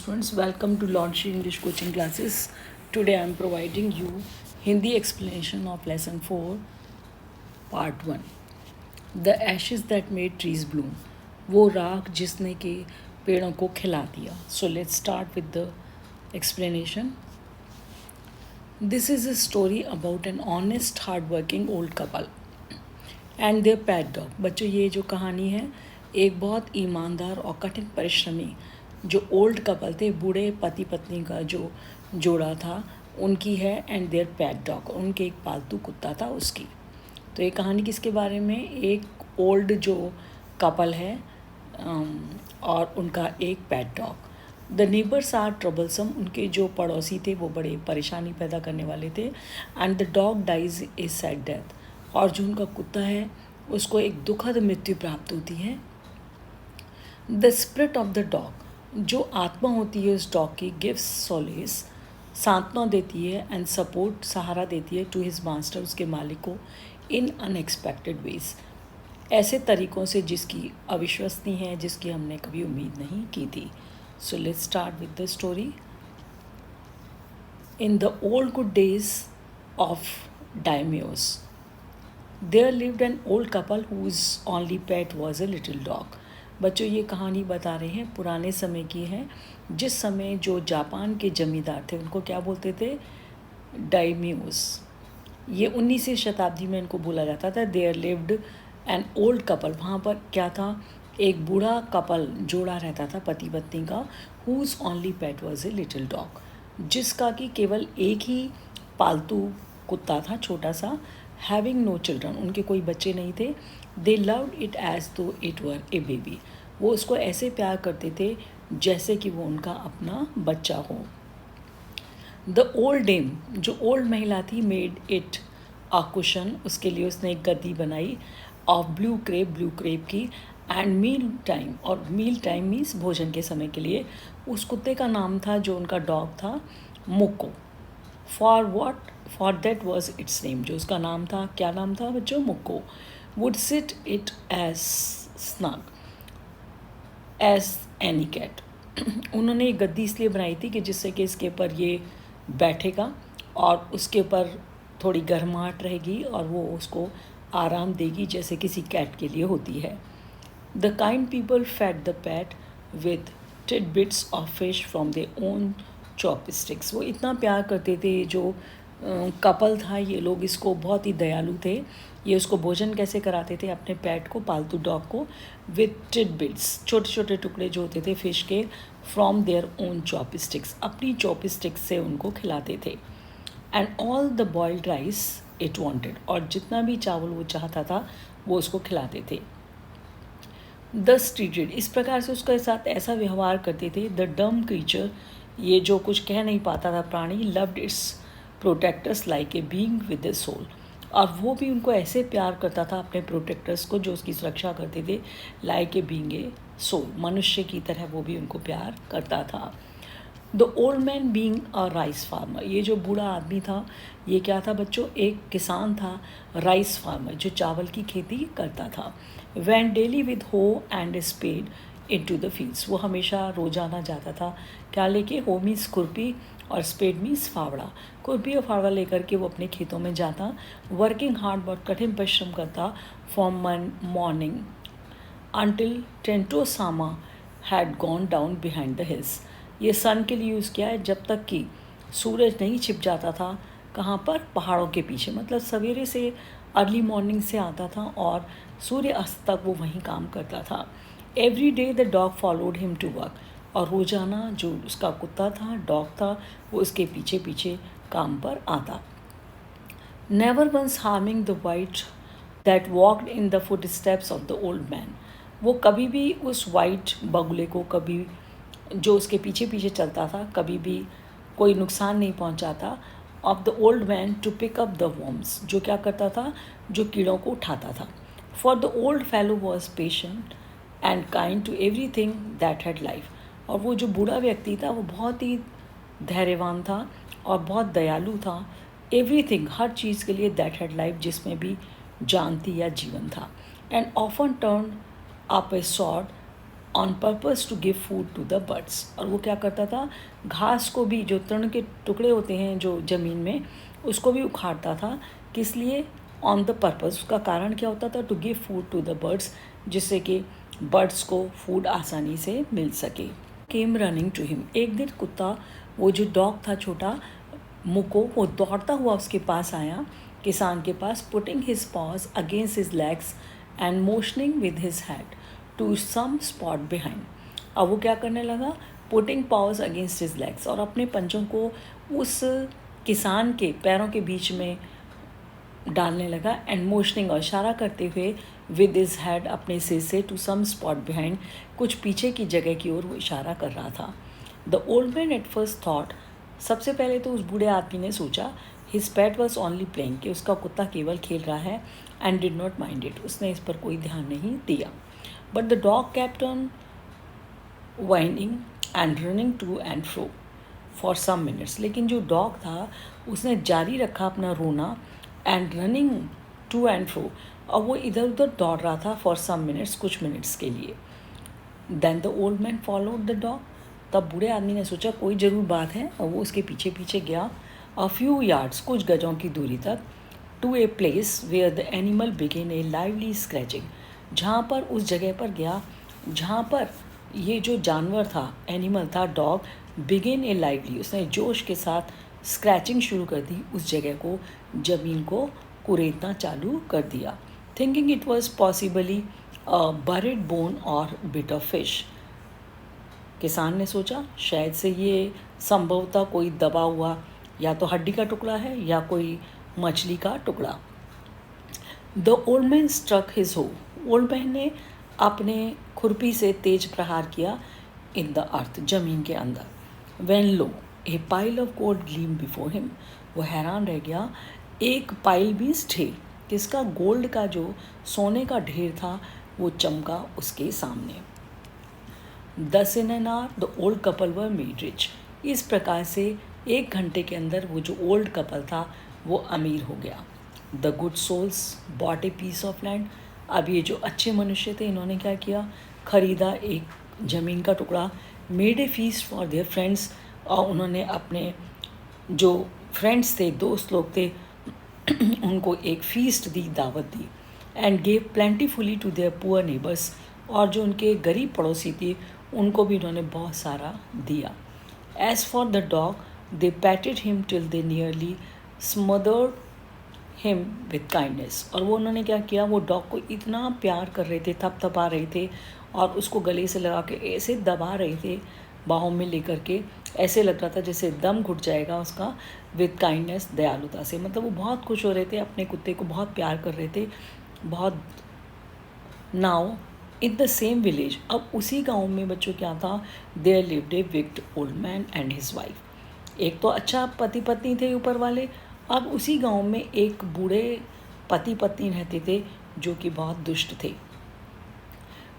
students, welcome to Launch English coaching classes. Today I am providing you Hindi explanation of lesson 4 part 1. The ashes that made trees bloom. वो राख जिसने के पेड़ों को खिला दिया. So let's start with the explanation. This is a story about an honest, hardworking old couple and their pet dog. बच्चों, ये जो कहानी है एक बहुत ईमानदार और कठिन परिश्रमी जो ओल्ड कपल थे, बूढ़े पति पत्नी का जो जोड़ा था उनकी है, एंड देयर पेट डॉग, उनके एक पालतू कुत्ता था उसकी. तो ये कहानी किसके बारे में? एक ओल्ड जो कपल है और उनका एक pet dog. The neighbours are troublesome, उनके जो पड़ोसी थे वो बड़े परेशानी पैदा करने वाले थे. And the dog dies a sad death, और जो उनका कुत्ता है उसको एक दुखद मृत्यु प्राप्त होती है. The spirit of the dog, जो आत्मा होती है उस डॉग की, गिव्स सोलेस, सांत्वना देती है, एंड सपोर्ट, सहारा देती है, टू हिज मास्टर, उसके मालिक को, इन अनएक्सपेक्टेड वेज, ऐसे तरीक़ों से जिसकी अविश्वसनीय है, जिसकी हमने कभी उम्मीद नहीं की थी. So let's start with the story. In the old good days of daimyos there lived an old couple whose only pet was a little dog. बच्चों, ये कहानी बता रहे हैं पुराने समय की है, जिस समय जो जापान के जमींदार थे उनको क्या बोलते थे? डायमियोस. ये 19वीं शताब्दी में इनको बोला जाता था. There lived an old couple, वहाँ पर क्या था? एक बूढ़ा कपल जोड़ा रहता था, पति पत्नी का, whose only pet was a little dog, जिसका कि केवल एक ही पालतू कुत्ता था, छोटा सा. हैविंग नो चिल्ड्रन, उनके कोई बच्चे नहीं थे. दे लव्ड इट एज दो इट वर ए बेबी, वो उसको ऐसे प्यार करते थे जैसे कि वो उनका अपना बच्चा हो. द ओल्ड डेम, जो ओल्ड महिला थी, मेड इट अ कुशन, उसके लिए उसने एक गद्दी बनाई, ऑफ ब्लू क्रेप की. एंड मील टाइम, और मील टाइम मीन्स भोजन के समय के लिए, उस कुत्ते का नाम था, जो उनका डॉग था, Mukko. For that was its name, जो उसका नाम था, क्या नाम था बच्चों? Mukko. Would sit it as snug as any cat, उन्होंने एक गद्दी इसलिए बनाई थी कि जिससे कि इसके ऊपर ये बैठेगा और उसके ऊपर थोड़ी गर्माहट रहेगी और वो उसको आराम देगी, जैसे किसी कैट के लिए होती है. The kind people fed the pet with tidbits of fish from their own chopsticks. वो इतना प्यार करते थे, जो कपल था, ये लोग इसको बहुत ही दयालु थे. ये उसको भोजन कैसे कराते थे अपने पेट को, पालतू डॉग को, विद टिडबिट्स, छोटे छोटे टुकड़े जो होते थे फिश के, फ्रॉम देयर ओन चॉपस्टिक्स, अपनी चॉपस्टिक्स से उनको खिलाते थे. And all the boiled rice it wanted, और जितना भी चावल वो चाहता था वो उसको खिलाते थे. दस ट्रीटेड, इस प्रकार से उसके साथ ऐसा व्यवहार करते थे. द डम क्रीचर, ये जो कुछ कह नहीं पाता था प्राणी, loved its protectors like a being with a soul, और वो भी उनको ऐसे प्यार करता था अपने प्रोटेक्टर्स को, जो उसकी सुरक्षा करते थे, like a being a soul, मनुष्य की तरह वो भी उनको प्यार करता था. The old man being a rice farmer, ये जो बूढ़ा आदमी था ये क्या था बच्चों? एक किसान था, राइस फार्मर, जो चावल की खेती करता था. Went daily with hoe and spade into the fields, वो हमेशा रोजाना जाता था, क्या लेके? हो मीन्स खुरपी और स्पेड मीन्स फावड़ा. खुरपी और फावड़ा लेकर के वो अपने खेतों में जाता. वर्किंग हार्ड, बहुत कठिन परिश्रम करता, from morning until Tentosama had gone down behind the hills. ये सन के लिए यूज़ किया है जब तक कि सूरज नहीं छिप जाता था. कहाँ पर? पहाड़ों के पीछे. मतलब सवेरे से, अर्ली मॉर्निंग से आता था और सूर्य अस्त तक वो वहीं काम करता था. Every day the dog followed him to work, और रोज़ाना जो उसका कुत्ता था, डॉग था, वो उसके पीछे पीछे काम पर आता. Never once harming the white that walked in the footsteps of the old man, वो कभी भी उस वाइट बगुले को, कभी जो उसके पीछे पीछे चलता था, कभी भी कोई नुकसान नहीं पहुंचाता. Of the old man to pick up the worms, जो क्या करता था? जो कीड़ों को उठाता था. For the old fellow was patient and kind to everything that had life, और वो जो बूढ़ा व्यक्ति था वो बहुत ही धैर्यवान था और बहुत दयालु था. एवरीथिंग, हर चीज़ के लिए, दैट हैड लाइफ, जिसमें भी जान थी या जीवन था. And often turn up a sword on purpose to give food to the birds. और वो क्या करता था, घास को भी, जो तृण के टुकड़े होते हैं जो ज़मीन में, उसको भी उखाड़ता था। किस लिए? On the purpose. उसका कारण क्या होता था? To give food to the birds, जिससे कि बर्ड्स को फूड आसानी से मिल सके। Came running to him. एक दिन कुत्ता, वो जो डॉग था छोटा मुको, वो दौड़ता हुआ उसके पास आया, किसान के पास, putting his paws against his legs and motioning with his head to some spot behind. अब वो क्या करने लगा? Putting paws against his legs, और अपने पंजों को उस किसान के पैरों के बीच में डालने लगा, एंड मोशनिंग, और इशारा करते हुए, विद हिज हेड, अपने सिर से, टू सम स्पॉट बिहाइंड, कुछ पीछे की जगह की ओर वो इशारा कर रहा था। The old man at first thought, सबसे पहले तो उस बूढ़े आदमी ने सोचा, his pet was only playing, कि उसका कुत्ता केवल खेल रहा है, and did not mind it, उसने इस पर कोई ध्यान नहीं दिया। But the dog kept on whining and running to and fro for some minutes। लेकिन जो डॉग था उसने जारी रखा अपना रोना, and running to and fro, और वो इधर उधर दौड़ रहा था, फॉर सम मिनट्स, कुछ मिनट्स के लिए। Then the old man followed the dog, तब बूढ़े आदमी ने सोचा कोई ज़रूर बात है, और वो उसके पीछे पीछे गया, अ फ्यू यार्ड्स, कुछ गजों की दूरी तक, to a place where the animal began a lively scratching, जहाँ पर, उस जगह पर गया जहाँ पर ये जो जानवर था, एनिमल था, डॉग, बिगेन ए लाइवली, उसने जोश के साथ स्क्रैचिंग शुरू कर दी, उस जगह को, ज़मीन को कुरेदना चालू कर दिया। Thinking it was possibly buried bone और बिट ऑफ फिश, किसान ने सोचा शायद से ये संभवतः कोई दबा हुआ या तो हड्डी का टुकड़ा है या कोई मछली का टुकड़ा। The old man struck his hoe, old man ने अपने खुरपी से तेज प्रहार किया, इन द अर्थ, जमीन के अंदर। When low A pile of gold gleam before him, वो हैरान रह गया, एक पाइल मीन्स ढेर, किसका? गोल्ड का, जो सोने का ढेर था, वो चमका उसके सामने। दस in an hour the old couple were made rich, इस प्रकार से 1 घंटे के अंदर वो जो ओल्ड कपल था वो अमीर हो गया। The good souls bought a piece of land, अब ये जो अच्छे मनुष्य थे, इन्होंने क्या किया? खरीदा एक ज़मीन का टुकड़ा। Made a feast for their friends, और उन्होंने अपने जो फ्रेंड्स थे, दोस्त लोग थे, उनको एक फीस्ट दी, दावत दी। And gave plentifully to their poor neighbours, और जो उनके गरीब पड़ोसी थे उनको भी उन्होंने बहुत सारा दिया। As for the dog they patted him till they nearly smothered him with kindness, और वो उन्होंने क्या किया? वो डॉग को इतना प्यार कर रहे थे, थपथपा रहे थे, और उसको गले से लगा के ऐसे दबा रहे थे, बाहों में लेकर के, ऐसे लग रहा था जैसे दम घुट जाएगा उसका, विद काइंडनेस, दयालुता से, मतलब वो बहुत खुश हो रहे थे, अपने कुत्ते को बहुत प्यार कर रहे थे, बहुत। Now in the same village, अब उसी गांव में बच्चों क्या था? There lived a wicked old man and his wife, एक तो अच्छा पति पत्नी थे ऊपर वाले, अब उसी गांव में एक बूढ़े पति पत्नी रहते थे जो कि बहुत दुष्ट थे।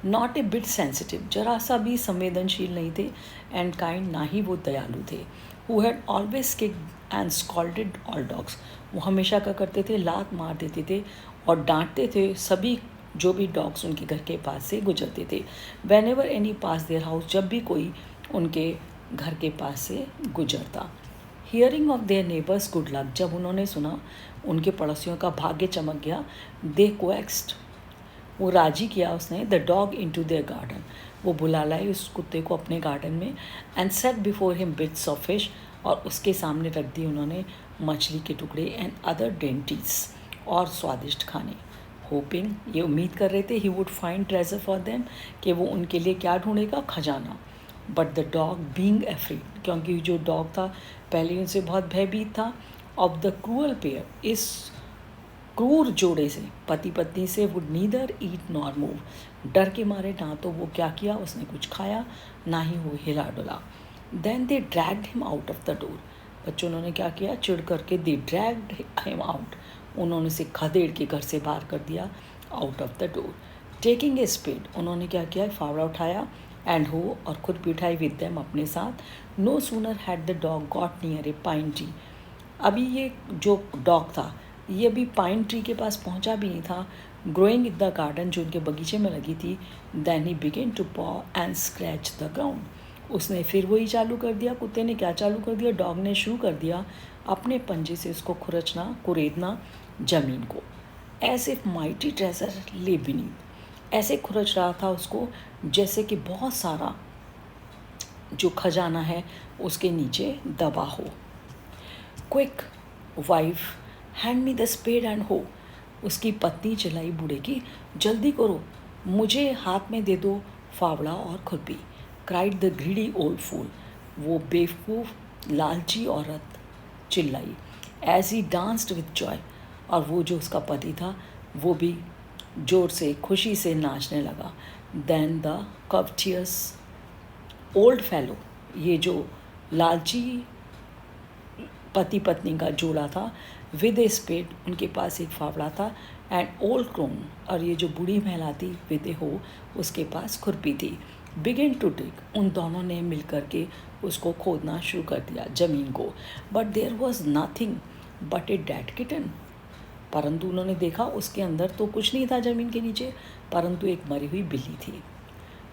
नॉट ए बिट सेंसिटिव, जरा सा भी संवेदनशील नहीं थे, एंड काइंड, ना ही वो दयालु थे। Who had always kicked and scolded all dogs, वो हमेशा क्या करते थे? लात मार देते थे और डांटते थे सभी जो भी डॉग्स उनके घर के पास से गुजरते थे। When ever any pass their house, जब भी कोई उनके घर के पास से गुजरता। Hearing of their neighbours good luck, जब उन्होंने सुना उनके पड़ोसियों का भाग्य चमक गया, दे कोएक्स्ड, वो राजी किया उसने, the dog into their garden, वो बुला लाई उस कुत्ते को अपने गार्डन में, and set before him bits of fish, और उसके सामने रख दी उन्होंने मछली के टुकड़े, एंड अदर डेंटीज, और स्वादिष्ट खाने। होपिंग, ये उम्मीद कर रहे थे, he would find treasure for them, कि वो उनके लिए क्या ढूंढेगा? खजाना। But the dog being afraid, क्योंकि जो डॉग था पहले उनसे बहुत भयभीत था, ऑफ द क्रूअल पेयर, इस क्रूर जोड़े से, पति पत्नी से, would neither eat nor move, डर के मारे ना तो वो क्या किया? उसने कुछ खाया, ना ही वो हिला डुला। Then they dragged him out of the door, बच्चों ने क्या किया? चिढ़ करके, दे ड्रैग्ड हिम आउट, उन्होंने उसे खदेड़ के घर से बाहर कर दिया, out of the door. Taking a spade, उन्होंने क्या किया? फावड़ा उठाया, एंड हो, और खुद भी उठाई विद देम, अपने साथ। No sooner had the dog got near a pine tree, अभी ये जो डॉग था ये भी पाइन ट्री के पास पहुंचा भी नहीं था, ग्रोइंग इन द गार्डन, जो उनके बगीचे में लगी थी। देन ही बिगेन टू पॉ एंड स्क्रैच द ग्राउंड। उसने फिर वही चालू कर दिया, कुत्ते ने क्या चालू कर दिया, डॉग ने शुरू कर दिया अपने पंजे से उसको खुरचना, कुरेदना ज़मीन को। एज इफ माइटी ट्रेजर ले बीनीथ, ऐसे खुरच रहा था उसको जैसे कि बहुत सारा जो खजाना है उसके नीचे दबा हो। Quick wife hand me the spade and hoe, उसकी पत्नी चिल्लाई बूढ़े की, जल्दी करो, मुझे हाथ में दे दो फावड़ा और खुरपी। Cried the greedy old fool, वो बेवकूफ़ लालची औरत चिल्लाई। As he danced with joy, और वो जो उसका पति था वो भी जोर से खुशी से नाचने लगा। देन द कवटियस ओल्ड फेलो, ये जो लालची पति पत्नी का जोड़ा था, विद ए स्पेड, उनके पास एक फावड़ा था, एंड ओल्ड क्रोन, और ये जो बूढ़ी महिला थी विद ए हो, उसके पास खुरपी थी। बिगिन टू डिग, उन दोनों ने मिल कर के उसको खोदना शुरू कर दिया ज़मीन को। But there was nothing but a dead kitten, परंतु उन्होंने देखा उसके अंदर तो कुछ नहीं था ज़मीन के नीचे, परंतु एक मरी हुई बिल्ली थी।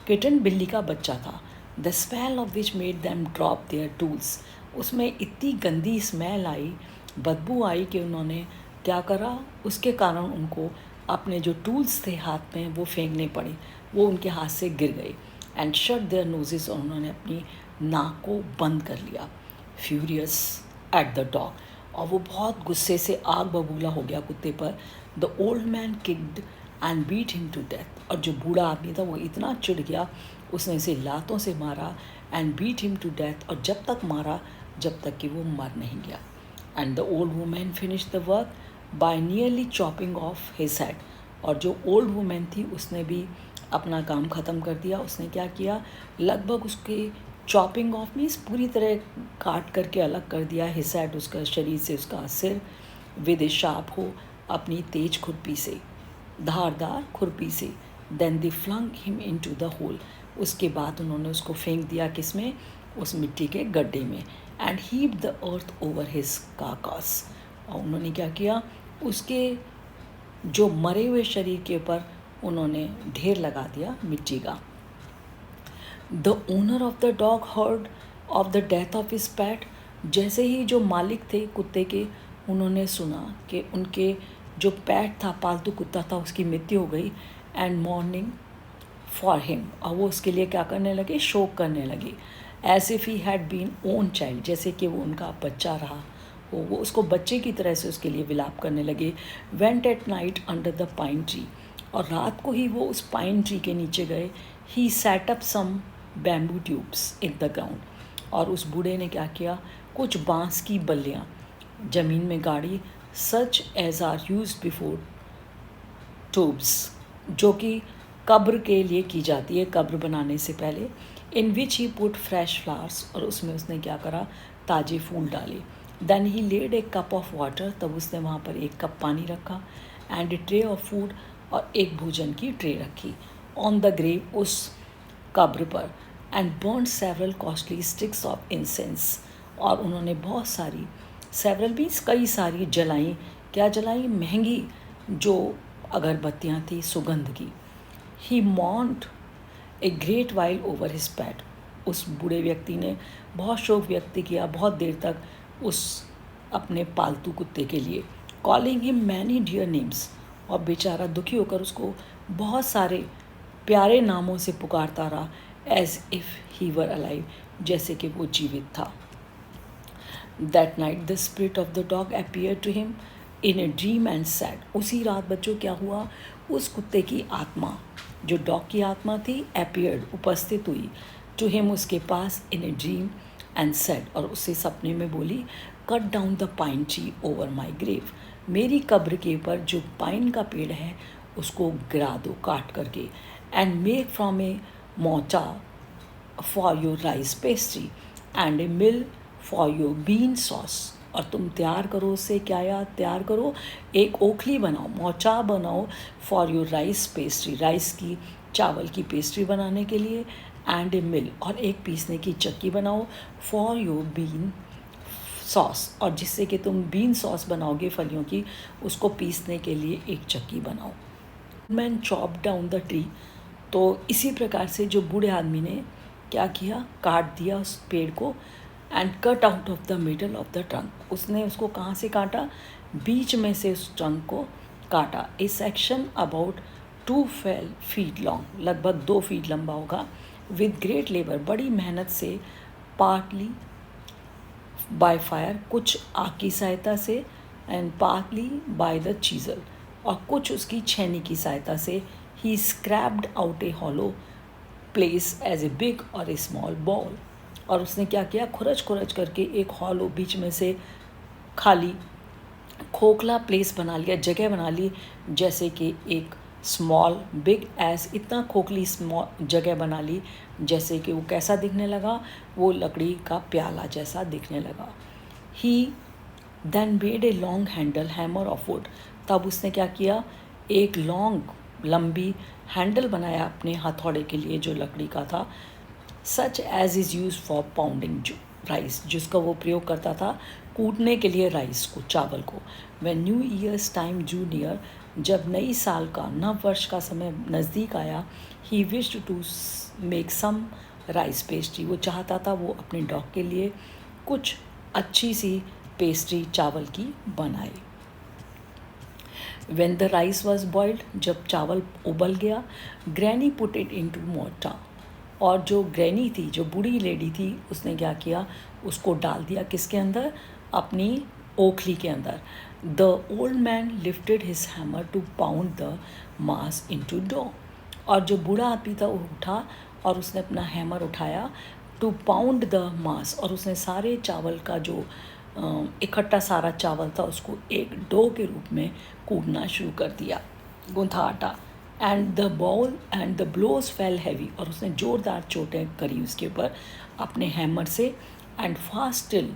किटन बिल्ली का बच्चा था। The smell of which made them drop there tools, उसमें इतनी गंदी स्मेल आई, बदबू आई कि उन्होंने क्या करा, उसके कारण उनको अपने जो टूल्स थे हाथ में वो फेंकने पड़े, वो उनके हाथ से गिर गए। एंड शट देयर नोजेस, और उन्होंने अपनी नाक को बंद कर लिया। फ्यूरियस एट द डॉग, और वो बहुत गुस्से से आग बबूला हो गया कुत्ते पर। The old man kicked and beat him to death, और जो बूढ़ा आदमी था वो इतना चिढ़ गया, उसने इसे लातों से मारा। And beat him to death, और जब तक मारा जब तक कि वो मर नहीं गया। And the old women finish the work by nearly chopping of his head, और जो ओल्ड वुमेन थी उसने भी अपना काम ख़त्म कर दिया। उसने क्या किया, लगभग उसके चॉपिंग ऑफ मीन्स पूरी तरह काट करके अलग कर दिया हिज हेड, उसका शरीर से उसका सिर, विद ए शार्प हो, अपनी तेज खुरपी से, धारदार खुरपी से। Then they flung him into the hole, उसके बाद उन्होंने उसको फेंक दिया किस में, उस मिट्टी के गड्ढे में। And heap the earth over his carcass, और उन्होंने क्या किया, उसके जो मरे हुए शरीर के ऊपर उन्होंने ढेर लगा दिया मिट्टी का। The owner of the dog heard of the death of his PAT, जैसे ही जो मालिक थे कुत्ते के, उन्होंने सुना कि उनके जो पैट था, पालतू कुत्ता था, उसकी मृत्यु हो गई। एंड मॉर्निंग फॉर हिम, और वो उसके लिए क्या करने लगे, शोक करने लगे। As if he had been own child, जैसे कि वो उनका बच्चा रहा हो, वो उसको बच्चे की तरह से उसके लिए विलाप करने लगे। Went at night under the pine tree, और रात को ही वो उस पाइन ट्री के नीचे गए। He set up some bamboo tubes in the ground, और उस बूढ़े ने क्या किया, कुछ बांस की बल्लियाँ ज़मीन में गाड़ी, such as are used before tubes, जो कि कब्र के लिए की जाती है, कब्र बनाने से पहले। In which he put fresh flowers, और उसमें उसने क्या करा, ताज़े फूल डाले। Then he laid a cup of water, तब उसने वहाँ पर एक कप पानी रखा। And a tray of food, और एक भोजन की ट्रे रखी। ऑन द ग्रेव, उस कब्र पर। And burn several costly sticks of incense, और उन्होंने बहुत सारी, सेवरल मीन्स कई सारी जलाई, क्या जलाई, महंगी जो अगरबत्तियाँ थी सुगंध की। He mourned a great while over his pet, उस बूढ़े व्यक्ति ने बहुत शोक व्यक्त किया बहुत देर तक उस अपने पालतू कुत्ते के लिए। Calling him many dear names, और बेचारा दुखी होकर उसको बहुत सारे प्यारे नामों से पुकारता रहा। As if he were alive, जैसे कि वो जीवित था। That night the spirit of the dog appear to him in a dream and said, उसी रात बच्चों क्या हुआ, उस कुत्ते की आत्मा, जो डॉग की आत्मा थी, अपीयर्ड, उपस्थित हुई, टू हिम, उसके पास, in a dream and said, और उससे सपने में बोली, cut down the pine tree over my grave, मेरी कब्र के ऊपर जो पाइन का पेड़ है उसको गिरा दो काट करके। एंड मेक फ्रॉम ए मोटा for your rice pastry and A mill for your bean sauce, और तुम तैयार करो उससे, क्या याद तैयार करो, एक ओखली बनाओ, मोचा बनाओ, for your rice pastry, rice की, चावल की पेस्ट्री बनाने के लिए। एंड ए मिल, और एक पीसने की चक्की बनाओ, फॉर योर बीन सॉस, और जिससे कि तुम बीन सॉस बनाओगे फलियों की, उसको पीसने के लिए एक चक्की बनाओ। Man chop down the tree. तो इसी प्रकार से जो बूढ़े आदमी ने क्या किया, काट दिया उस पेड़ को, and cut out of the middle of the trunk. उसने उसको कहाँ से काटा, बीच में से उस ट्रंक को काटा। A section about 2 feet long, लगभग 2 फीट लंबा होगा, विद ग्रेट लेबर, बड़ी मेहनत से, पार्टली बाय फायर, कुछ आग की सहायता से, and partly by the chisel, और कुछ उसकी छेनी की सहायता से, he scraped out a hollow place as a big और ए स्मॉल बॉल। और उसने क्या किया, खुरच खुरच करके एक हॉलो, बीच में से खाली खोखला प्लेस बना लिया, जगह बना ली, जैसे कि एक स्मॉल बिग एस, इतना खोखली स्मॉल जगह बना ली जैसे कि वो कैसा दिखने लगा, वो लकड़ी का प्याला जैसा दिखने लगा। He then made a long handle hammer of wood, तब उसने क्या किया, एक लॉन्ग लंबी हैंडल बनाया अपने हथौड़े के लिए जो लकड़ी का था, such as is used for pounding rice, जिसका वो प्रयोग करता था कूटने के लिए राइस को, चावल को। When new years time Drew near, जब नई साल का, नव वर्ष का समय नज़दीक आया, he wished to make some rice pastry, वो चाहता था वो अपने डॉग के लिए कुछ अच्छी सी पेस्ट्री चावल की बनाए। When the rice was boiled, जब चावल उबल गया, ग्रैनी पुट इट इनटू मोटा, और जो ग्रैनी थी, जो बूढ़ी लेडी थी, उसने क्या किया, उसको डाल दिया किसके अंदर, अपनी ओखली के अंदर। The old man lifted his hammer to pound the mass into dough, और जो बूढ़ा आदमी था वो उठा और उसने अपना हैमर उठाया, टू पाउंड द मास, और उसने सारे चावल का जो इकट्ठा सारा चावल था उसको एक डो के रूप में कूटना शुरू कर दिया, गूंथा आटा। And the ball and the blows fell heavy, और उसने ज़ोरदार चोटें करी उसके ऊपर अपने हैमर से। And fast till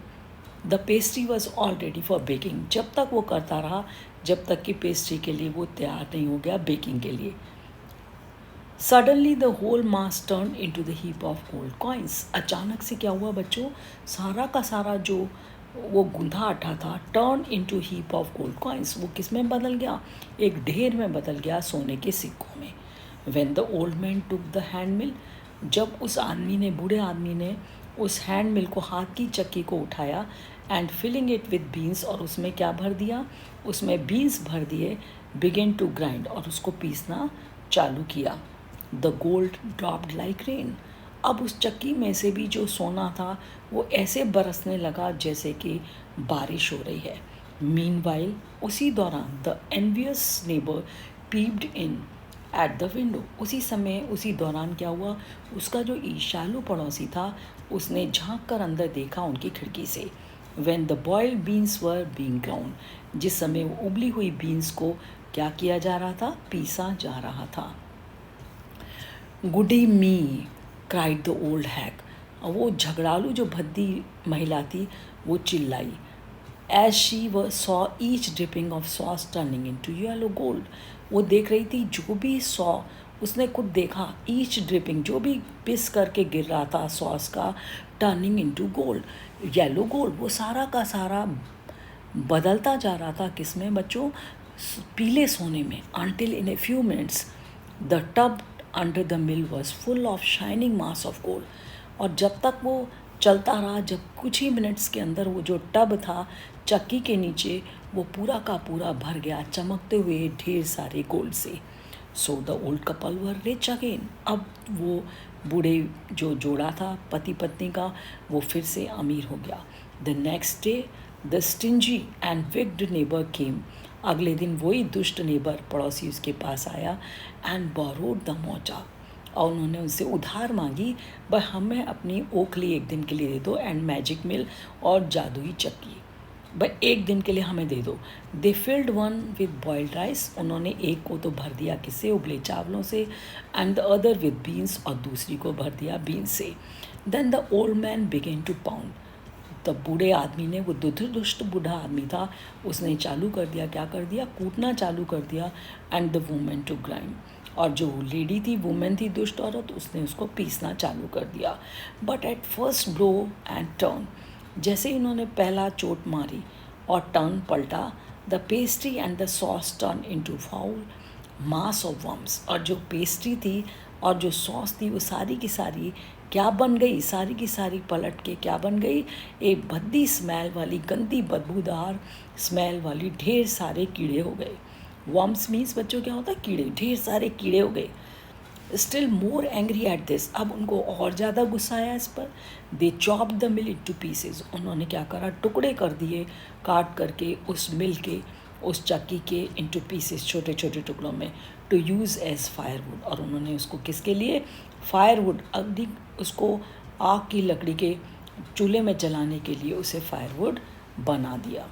the pastry was all ready for baking, जब तक वो करता रहा जब तक कि पेस्ट्री के लिए वो तैयार नहीं हो गया बेकिंग के लिए। Suddenly the whole mass turn into the heap of gold coins, अचानक से क्या हुआ बच्चों, सारा का सारा जो वो गूंधा आटा था, turn into heap of gold coins, वो किस में बदल गया, एक ढेर में बदल गया, सोने के सिक्कों में। When the old man took the hand mill, जब उस आदमी ने, बूढ़े आदमी ने उस हैंड मिल को, हाथ की चक्की को उठाया, and filling it with beans, और उसमें क्या भर दिया, उसमें बीन्स भर दिए, बिगिन टू ग्राइंड, और उसको पीसना चालू किया। The gold dropped like rain, अब उस चक्की में से भी जो सोना था वो ऐसे बरसने लगा जैसे कि बारिश हो रही है। मीनवाइल, उसी दौरान, the envious neighbour peeped in at the window, उसी समय, उसी दौरान क्या हुआ, उसका जो ईर्ष्यालु पड़ोसी था उसने झांक कर अंदर देखा उनकी खिड़की से। When the boiled beans were being ground, जिस समय वो उबली हुई बीन्स को क्या किया जा रहा था, पीसा जा रहा था। गुडी मी क्राइड द ओल्ड हैग, और वो झगड़ालू जो भद्दी महिला थी वो चिल्लाई। एज शी व saw each dripping of sauce turning into yellow gold, वो देख रही थी जो भी सॉ, उसने खुद देखा, ईच ड्रिपिंग, जो भी पिस करके गिर रहा था सॉस का, turning into gold, yellow gold, वो सारा का सारा बदलता जा रहा था किसमें बच्चों, पीले सोने में। Until in a few minutes the tub under the mill was full of shining mass of gold, और जब तक वो चलता रहा, जब कुछ ही मिनट्स के अंदर वो जो टब था चक्की के नीचे, वो पूरा का पूरा भर गया चमकते हुए ढेर सारे गोल्ड से। So the old couple were rich again, अब वो बूढ़े जो जोड़ा था पति पत्नी का, वो फिर से अमीर हो गया। The next day the stingy and wicked neighbour came, अगले दिन वही दुष्ट नेबर पड़ोसी उसके पास आया, एंड बोरोड द मोटा, और उन्होंने उनसे उधार मांगी, भाई हमें अपनी ओखली एक दिन के लिए दे दो, एंड मैजिक मिल और जादुई चक्की, भाई एक दिन के लिए हमें दे दो। They filled one with boiled rice, उन्होंने एक को तो भर दिया किससे, उबले चावलों से, and the other with beans, और दूसरी को भर दिया बीन्स से। Then the old man began to pound, तब बूढ़े आदमी ने, वो दुष्ट बूढ़ा आदमी था, उसने चालू कर दिया, क्या कर दिया, कूटना चालू कर दिया। And the women to grind, और जो लेडी थी, वुमेन थी, दुष्ट औरत, उसने उसको पीसना चालू कर दिया। But at first blow and turn, जैसे इन्होंने पहला चोट मारी और टर्न पलटा, the pastry and the sauce turn into foul mass of worms. और जो पेस्ट्री थी और जो सॉस थी वो सारी की सारी क्या बन गई, सारी की सारी पलट के क्या बन गई, एक भद्दी स्मेल वाली, गंदी बदबूदार स्मेल वाली ढेर सारे कीड़े हो गए। वर्म्स मीन्स बच्चों क्या होता है, कीड़े, ढेर सारे कीड़े हो गए। Still more angry at this, अब उनको और ज़्यादा गुस्सा आया इस पर। They chop the mill into pieces, उन्होंने क्या करा, टुकड़े कर दिए काट करके उस मिल के, उस चक्की के इनटू पीसेस, छोटे छोटे टुकड़ों में, टू यूज़ एज फायरवुड। और उन्होंने उसको किसके लिए, फायरवुड, अग्नि, उसको आग की लकड़ी के चूल्हे में जलाने के लिए उसे फायरवुड बना दिया।